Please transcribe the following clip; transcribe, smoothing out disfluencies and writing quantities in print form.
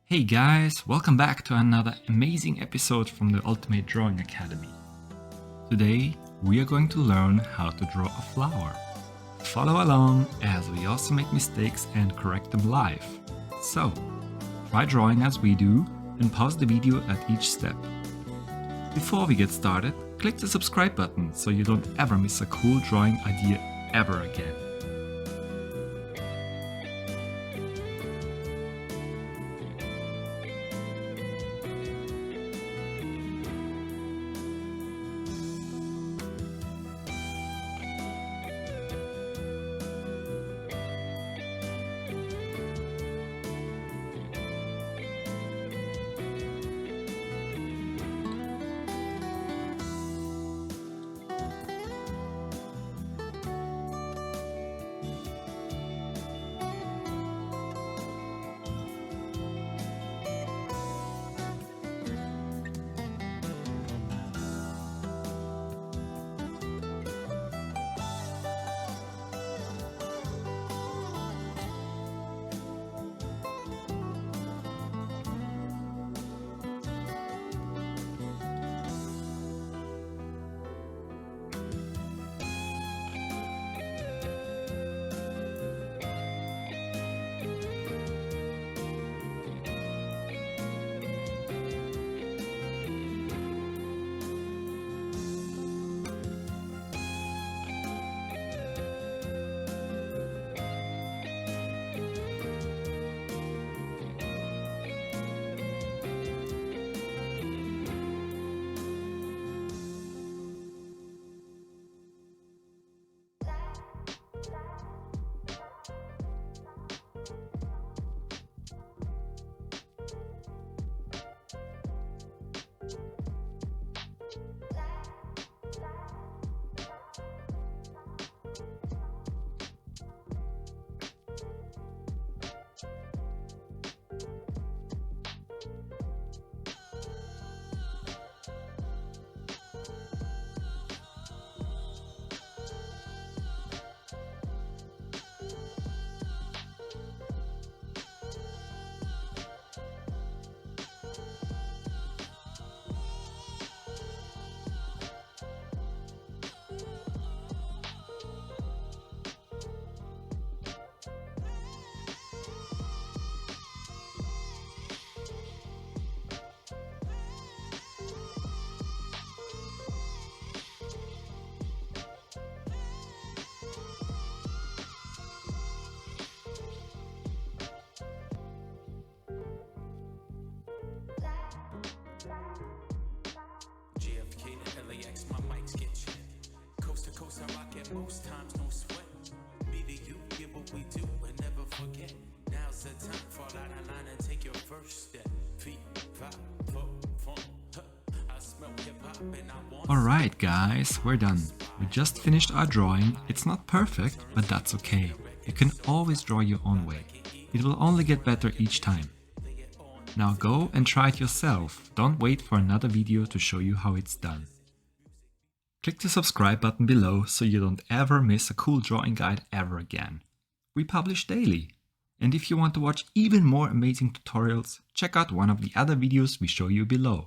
Hey guys, welcome back to another amazing episode from the Ultimate Drawing Academy. Today we are going to learn how to draw a flower. Follow along as we also make mistakes and correct them live. So, try drawing as we do and pause the video at each step. Before we get started, click the subscribe button so you don't ever miss a cool drawing idea ever again. JFK to LAX, my mics get checked. Coast to coast, I rock it most times, no sweat. Me to you, get what we do and never forget. Now's the time, fall out of line and take your first step. Feet, 5, 4, 4, I smell hip hop and I want. Alright guys, we're done. We just finished our drawing. It's not perfect, but that's okay. You can always draw your own way. It will only get better each time. Now go and try it yourself. Don't wait for another video to show you how it's done. Click the subscribe button below so you don't ever miss a cool drawing guide ever again. We publish daily. And if you want to watch even more amazing tutorials, check out one of the other videos we show you below.